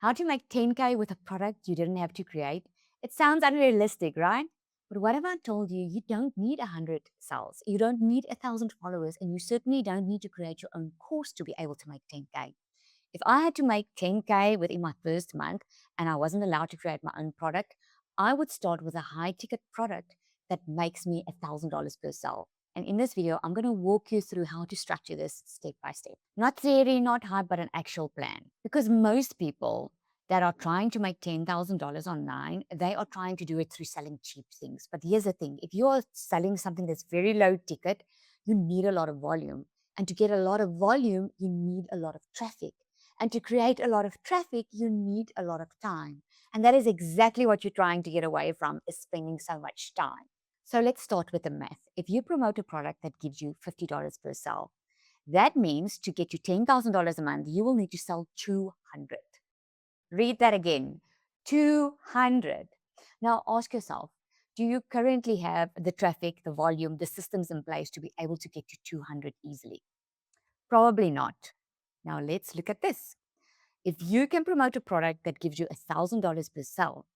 How to make 10K with a product you didn't have to create? It sounds unrealistic, right? But what if I told you you don't need 100 sales, you don't need 1,000 followers, and you certainly don't need to create your own course to be able to make 10K? If I had to make 10K within my first month and I wasn't allowed to create my own product, I would start with a high ticket product that makes me $1,000 per sale. And in this video, I'm going to walk you through how to structure this step by step. Not theory, not hype, but an actual plan. Because most people that are trying to make $10,000 online, they are trying to do it through selling cheap things. But here's the thing, if you're selling something that's very low ticket, you need a lot of volume. And to get a lot of volume, you need a lot of traffic. And to create a lot of traffic, you need a lot of time. And that is exactly what you're trying to get away from, is spending so much time. So let's start with the math. If you promote a product that gives you $50 per sale, that means to get you $10,000 a month, you will need to sell 200. Read that again, 200. Now ask yourself, do you currently have the traffic, the volume, the systems in place to be able to get to 200 easily? Probably not. Now let's look at this. If you can promote a product that gives you $1,000 per sale,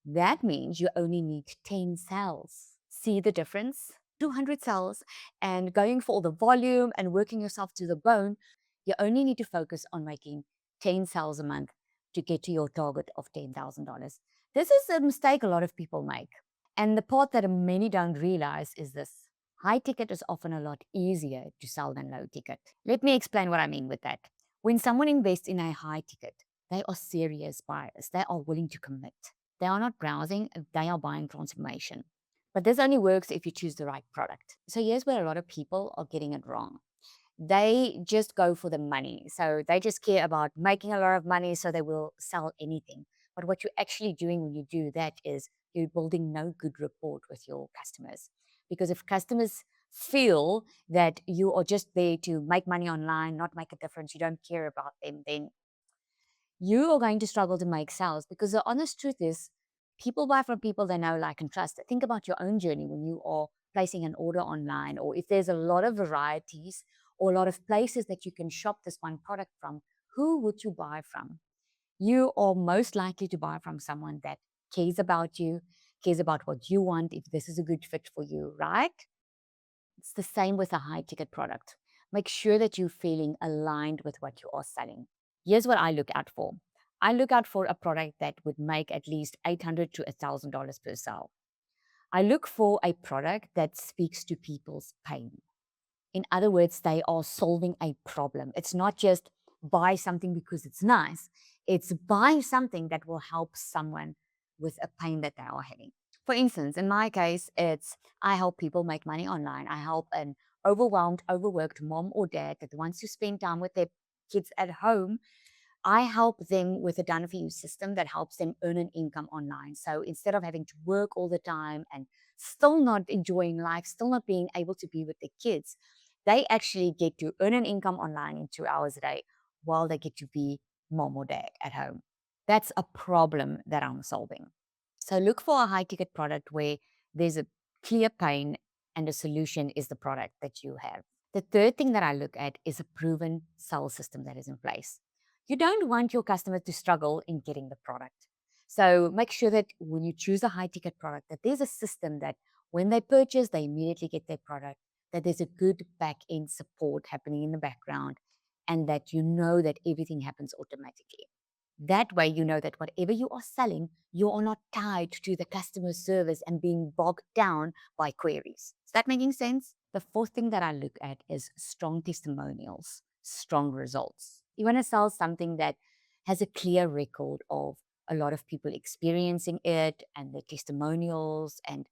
that means you only need 10 sales. See the difference? 200 sales and going for all the volume and working yourself to the bone, you only need to focus on making 10 sales a month to get to your target of $10,000. This is a mistake a lot of people make. And the part that many don't realize is this. High ticket is often a lot easier to sell than low ticket. Let me explain what I mean with that. When someone invests in a high ticket, they are serious buyers. They are willing to commit. They are not browsing, they are buying transformation. But this only works if you choose the right product. So here's where a lot of people are getting it wrong. They just go for the money. So they just care about making a lot of money so they will sell anything. But what you're actually doing when you do that is you're building no good rapport with your customers. Because if customers feel that you are just there to make money online, not make a difference, you don't care about them, then you are going to struggle to make sales, because the honest truth is people buy from people they know, like, and trust. Think about your own journey when you are placing an order online, or if there's a lot of varieties or a lot of places that you can shop this one product from, who would you buy from? You are most likely to buy from someone that cares about you, cares about what you want, if this is a good fit for you, right? It's the same with a high ticket product. Make sure that you're feeling aligned with what you are selling. Here's what I look out for. I look out for a product that would make at least $800 to $1,000 per sale. I look for a product that speaks to people's pain. In other words, they are solving a problem. It's not just buy something because it's nice. It's buy something that will help someone with a pain that they are having. For instance, in my case, it's I help people make money online. I help an overwhelmed, overworked mom or dad that wants to spend time with their kids at home. I help them with a done for you system that helps them earn an income online. So instead of having to work all the time and still not enjoying life, still not being able to be with their kids, they actually get to earn an income online in 2 hours a day while they get to be mom or dad at home. That's a problem that I'm solving. So look for a high ticket product where there's a clear pain and the solution is the product that you have. The third thing that I look at is a proven sales system that is in place. You don't want your customer to struggle in getting the product. So make sure that when you choose a high ticket product, that there's a system that when they purchase, they immediately get their product, that there's a good back end support happening in the background, and that you know that everything happens automatically. That way, you know that whatever you are selling, you are not tied to the customer service and being bogged down by queries. Is that making sense? The fourth thing that I look at is strong testimonials, strong results. You want to sell something that has a clear record of a lot of people experiencing it and the testimonials and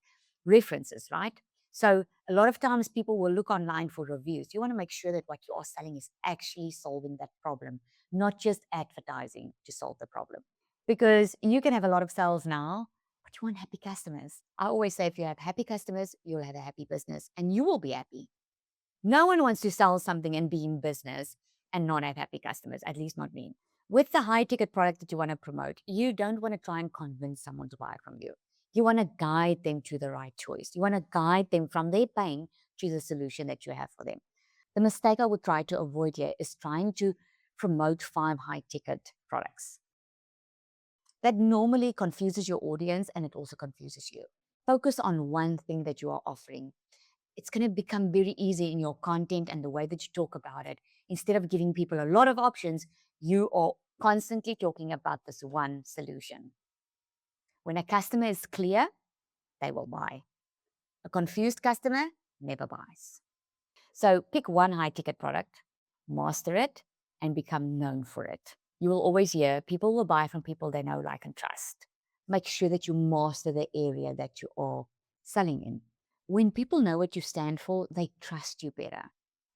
references, right? So a lot of times people will look online for reviews. You want to make sure that what you are selling is actually solving that problem, not just advertising to solve the problem. Because you can have a lot of sales now, but you want happy customers. I always say if you have happy customers, you'll have a happy business and you will be happy. No one wants to sell something and be in business and not have happy customers, at least not me. With the high ticket product that you want to promote, you don't want to try and convince someone to buy from you. You want to guide them to the right choice. You want to guide them from their pain to the solution that you have for them. The mistake I would try to avoid here is trying to promote 5 high ticket products. That normally confuses your audience and it also confuses you. Focus on one thing that you are offering. It's going to become very easy in your content and the way that you talk about it. Instead of giving people a lot of options, you are constantly talking about this one solution. When a customer is clear, they will buy. A confused customer never buys. So pick one high ticket product, master it, and become known for it. You will always hear people will buy from people they know, like, and trust. Make sure that you master the area that you are selling in. When people know what you stand for, they trust you better.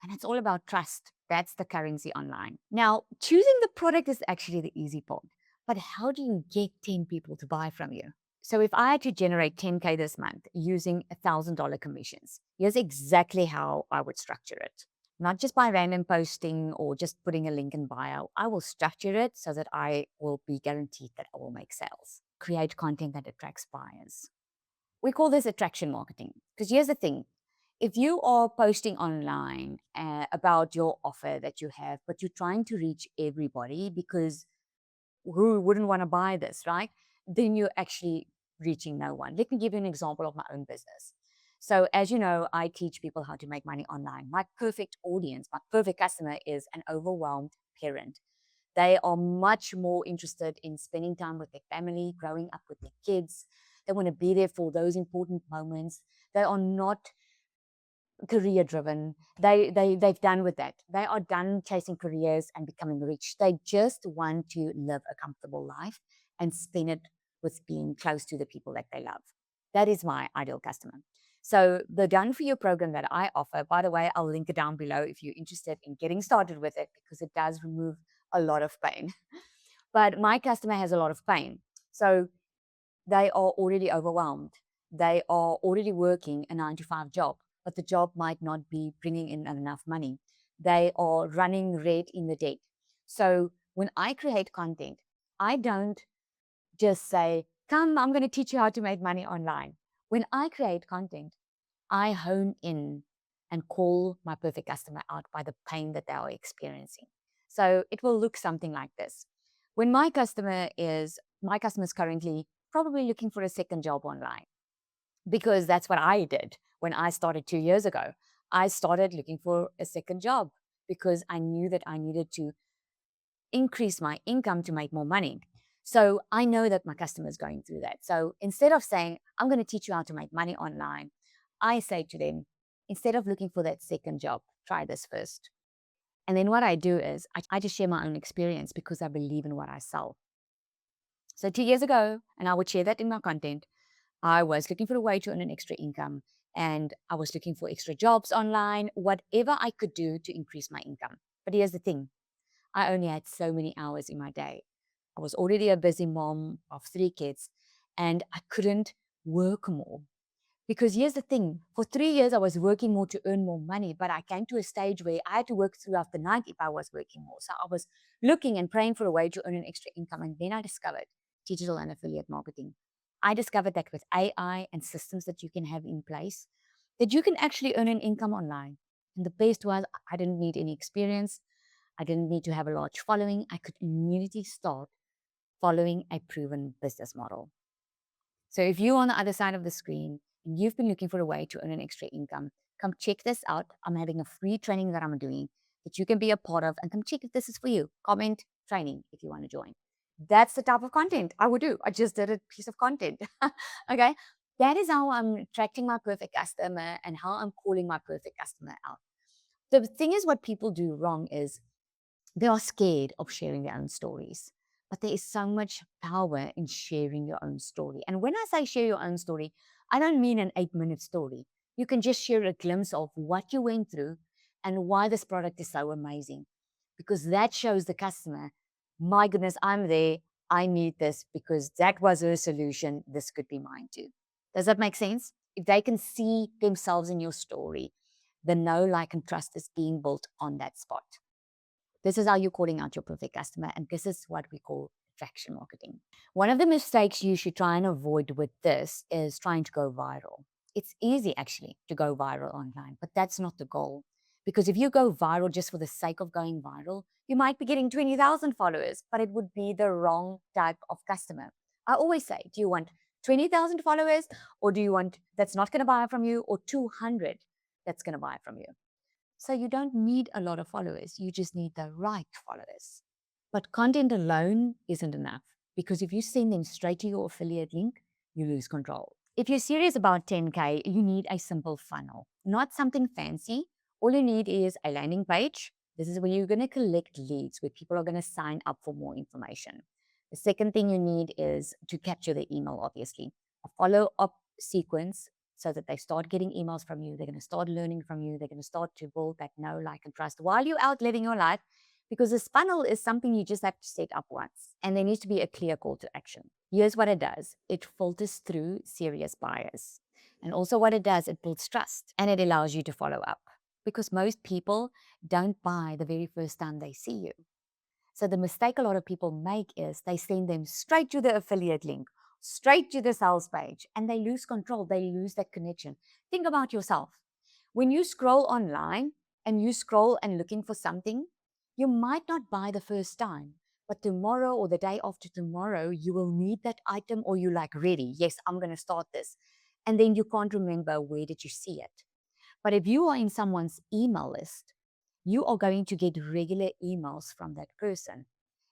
And it's all about trust. That's the currency online. Now, choosing the product is actually the easy part. But how do you get 10 people to buy from you? So if I had to generate 10K this month using $1,000 commissions, here's exactly how I would structure it. Not just by random posting or just putting a link in bio. I will structure it so that I will be guaranteed that I will make sales. Create content that attracts buyers. We call this attraction marketing. Because here's the thing. If you are posting online about your offer that you have, but you're trying to reach everybody because who wouldn't want to buy this, right? Then you're actually reaching no one. Let me give you an example of my own business. So, as you know, I teach people how to make money online. My perfect audience, my perfect customer is an overwhelmed parent. They are much more interested in spending time with their family, growing up with their kids. They want to be there for those important moments. They are not career driven. They've done with that. They are done chasing careers and becoming rich. They just want to live a comfortable life and spend it with being close to the people that they love. That is my ideal customer. So the Done For You program that I offer, by the way, I'll link it down below if you're interested in getting started with it, because it does remove a lot of pain. But my customer has a lot of pain. So they are already overwhelmed. They are already working a 9 to 5 job, but the job might not be bringing in enough money. They are running red in the debt. So when I create content, I don't just say, come, I'm going to teach you how to make money online. When I create content, I hone in and call my perfect customer out by the pain that they are experiencing. So it will look something like this. When my customer is currently probably looking for a second job online, because that's what I did when I started 2 years ago. I started looking for a second job because I knew that I needed to increase my income to make more money. So I know that my customer is going through that. So instead of saying, I'm going to teach you how to make money online, I say to them, instead of looking for that second job, try this first. And then what I do is I just share my own experience because I believe in what I sell. So 2 years ago, and I would share that in my content, I was looking for a way to earn an extra income and I was looking for extra jobs online, whatever I could do to increase my income. But here's the thing, I only had so many hours in my day. I was already a busy mom of 3 kids and I couldn't work more. Because here's the thing, for 3 years, I was working more to earn more money, but I came to a stage where I had to work throughout the night if I was working more. So I was looking and praying for a way to earn an extra income. And then I discovered digital and affiliate marketing. I discovered that with AI and systems that you can have in place, that you can actually earn an income online. And the best was I didn't need any experience. I didn't need to have a large following. I could immediately start following a proven business model. So if you're on the other side of the screen and you've been looking for a way to earn an extra income, come check this out. I'm having a free training that I'm doing that you can be a part of, and come check if this is for you. Comment training if you want to join. That's the type of content I would do. I just did a piece of content. Okay. That is how I'm attracting my perfect customer and how I'm calling my perfect customer out. The thing is, what people do wrong is they are scared of sharing their own stories. But there is so much power in sharing your own story. And when I say share your own story, I don't mean an 8-minute story. You can just share a glimpse of what you went through and why this product is so amazing. Because that shows the customer, my goodness, I'm there. I need this because that was her solution. This could be mine too. Does that make sense? If they can see themselves in your story, the know, like, and trust is being built on that spot. This is how you're calling out your perfect customer, and this is what we call attraction marketing. One of the mistakes you should try and avoid with this is trying to go viral. It's easy actually to go viral online, but that's not the goal, Because if you go viral just for the sake of going viral, you might be getting 20,000 followers, but it would be the wrong type of customer. I always say, do you want 20,000 followers, or do you want that's not going to buy from you, or 200 that's going to buy from you? So you don't need a lot of followers. You just need the right followers. But content alone isn't enough, because if you send them straight to your affiliate link, you lose control. If you're serious about 10K, you need a simple funnel, not something fancy. All you need is a landing page. This is where you're going to collect leads, where people are going to sign up for more information. The second thing you need is to capture the email, obviously. A follow-up sequence so that they start getting emails from you. They're going to start learning from you. They're going to start to build that know, like, and trust while you're out living your life, because this funnel is something you just have to set up once. And there needs to be a clear call to action. Here's what it does. It filters through serious buyers. And also what it does, it builds trust, and it allows you to follow up, because most people don't buy the very first time they see you. So the mistake a lot of people make is they send them straight to the affiliate link, straight to the sales page, and they lose control. They lose that connection. Think about yourself. When you scroll online and you scroll and looking for something, you might not buy the first time, but tomorrow or the day after tomorrow, you will need that item, or you're like, ready, yes, I'm going to start this. And then you can't remember where did you see it. But if you are in someone's email list, you are going to get regular emails from that person.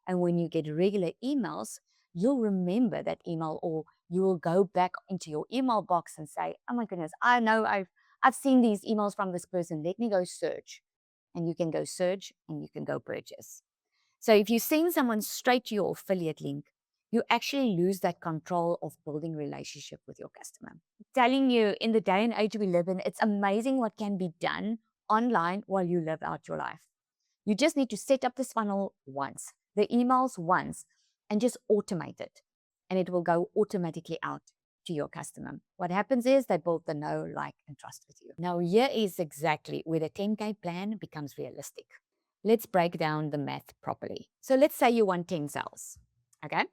And when you get regular emails, you'll remember that email, or you will go back into your email box and say, oh my goodness, I know I've seen these emails from this person. Let me go search. And you can go search and you can go purchase. So if you send someone straight to your affiliate link, you actually lose that control of building relationship with your customer. I'm telling you, in the day and age we live in, it's amazing what can be done online while you live out your life. You just need to set up this funnel once, the emails once, and just automate it. And it will go automatically out to your customer. What happens is they build the know, like, and trust with you. Now, here is exactly where the 10K plan becomes realistic. Let's break down the math properly. So let's say you want 10 sales, okay?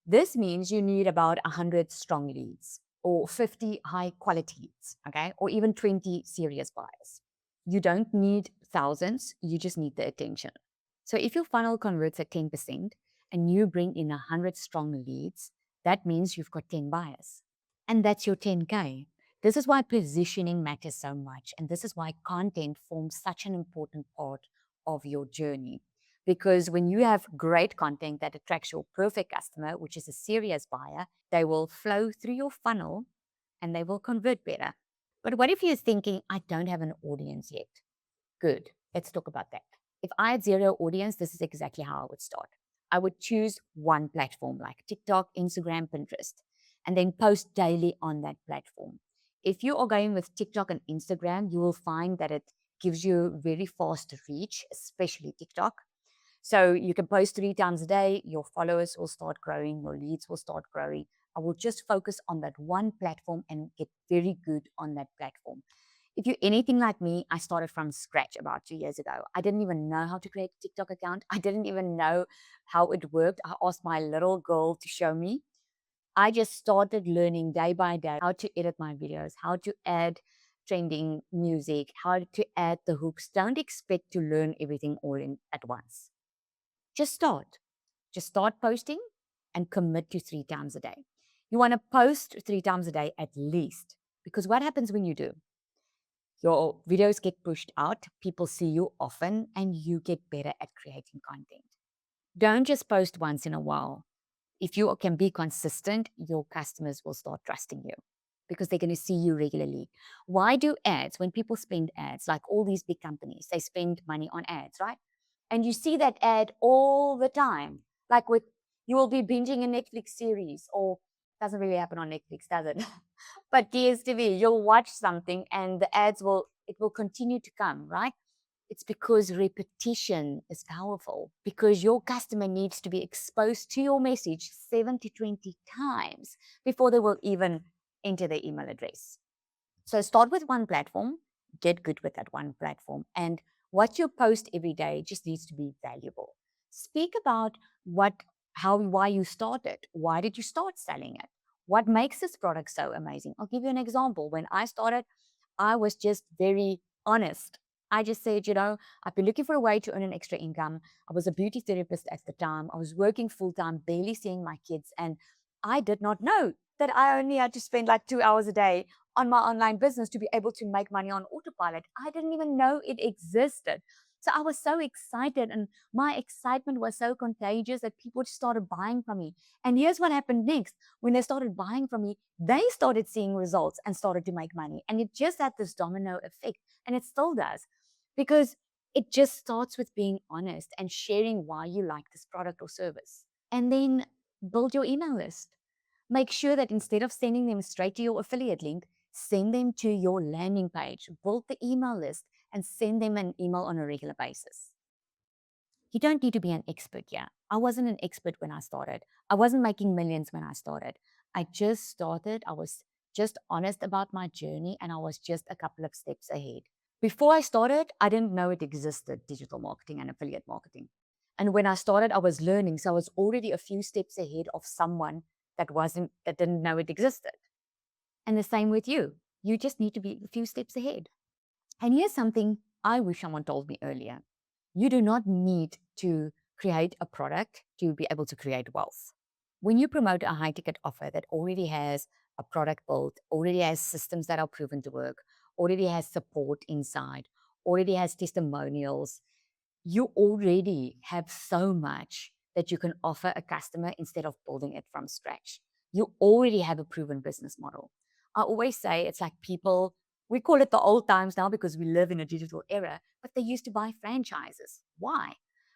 This means you need about 100 strong leads, or 50 high quality leads, okay? Or even 20 serious buyers. You don't need thousands, you just need the attention. So if your funnel converts at 10% and you bring in 100 strong leads, that means you've got 10 buyers. And that's your 10K. This is why positioning matters so much. And this is why content forms such an important part of your journey. Because when you have great content that attracts your perfect customer, which is a serious buyer, they will flow through your funnel and they will convert better. But what if you're thinking, I don't have an audience yet? Good. Let's talk about that. If I had zero audience, this is exactly how I would start. I would choose one platform like TikTok, Instagram, Pinterest, and then post daily on that platform. If you are going with TikTok and Instagram, you will find that it gives you very fast reach, especially TikTok. So you can post 3 times a day, your followers will start growing, your leads will start growing. I will just focus on that one platform and get very good on that platform. If you're anything like me, I started from scratch about 2 years ago. I didn't even know how to create a TikTok account. I didn't even know how it worked. I asked my little girl to show me. I just started learning day by day how to edit my videos, how to add trending music, how to add the hooks. Don't expect to learn everything all in at once. Just start. Just start posting and commit to 3 times a day. You want to post 3 times a day at least, because what happens when you do? Your videos get pushed out, people see you often, and you get better at creating content. Don't just post once in a while. If you can be consistent, your customers will start trusting you because they're going to see you regularly. Why do ads? When people spend ads, like all these big companies, they spend money on ads, right? And you see that ad all the time. Like with, you will be binging a Netflix series, or doesn't really happen on Netflix, does it? But DSTV, you'll watch something and the ads it will continue to come, right? It's because repetition is powerful, because your customer needs to be exposed to your message 7 to 20 times before they will even enter their email address. So start with one platform, get good with that one platform, and what you post every day just needs to be valuable. Speak about why you started. Why did you start selling it? What makes this product so amazing? I'll give you an example. When I started, I was just very honest. I just said, I've been looking for a way to earn an extra income. I was a beauty therapist at the time. I was working full time, barely seeing my kids. And I did not know that I only had to spend like 2 hours a day on my online business to be able to make money on autopilot. I didn't even know it existed. So I was so excited, and my excitement was so contagious that people started buying from me. And here's what happened next. When they started buying from me, they started seeing results and started to make money. And it just had this domino effect, and it still does, because it just starts with being honest and sharing why you like this product or service. And then build your email list. Make sure that instead of sending them straight to your affiliate link, send them to your landing page. Build the email list and send them an email on a regular basis. You don't need to be an expert here. I wasn't an expert when I started. I wasn't making millions when I started. I just started. I was just honest about my journey, and I was just a couple of steps ahead. Before I started, I didn't know it existed, digital marketing and affiliate marketing. And when I started, I was learning. So I was already a few steps ahead of someone that didn't know it existed. And the same with you. You just need to be a few steps ahead. And here's something I wish someone told me earlier. You do not need to create a product to be able to create wealth. When you promote a high ticket offer that already has a product built, already has systems that are proven to work, already has support inside, already has testimonials, you already have so much that you can offer a customer instead of building it from scratch. You already have a proven business model. I always say it's like people, we call it the old times now because we live in a digital era, but they used to buy franchises. Why?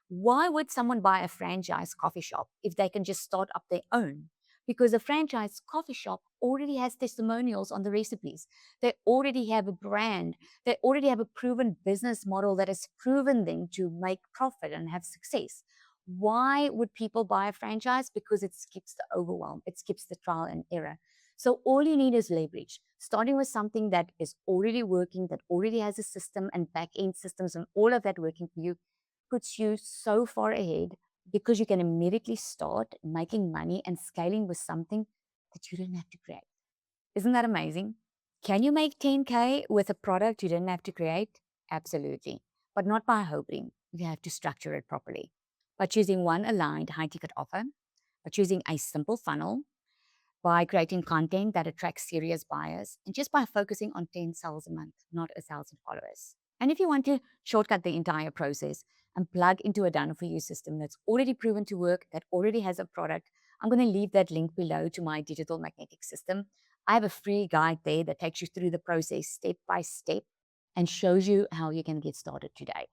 Why would someone buy a franchise coffee shop if they can just start up their own? Because a franchise coffee shop already has testimonials on the recipes. They already have a brand. They already have a proven business model that has proven them to make profit and have success. Why would people buy a franchise? Because it skips the overwhelm, it skips the trial and error. So all you need is leverage, starting with something that is already working, that already has a system and back end systems and all of that working for you, puts you so far ahead because you can immediately start making money and scaling with something that you didn't have to create. Isn't that amazing? Can you make 10K with a product you didn't have to create? Absolutely. But not by hoping. You have to structure it properly. By choosing one aligned high ticket offer, by choosing a simple funnel, by creating content that attracts serious buyers, and just by focusing on 10 sales a month, not 1,000 followers. And if you want to shortcut the entire process and plug into a done for you system that's already proven to work, that already has a product, I'm going to leave that link below to my digital magnetic system. I have a free guide there that takes you through the process step by step and shows you how you can get started today.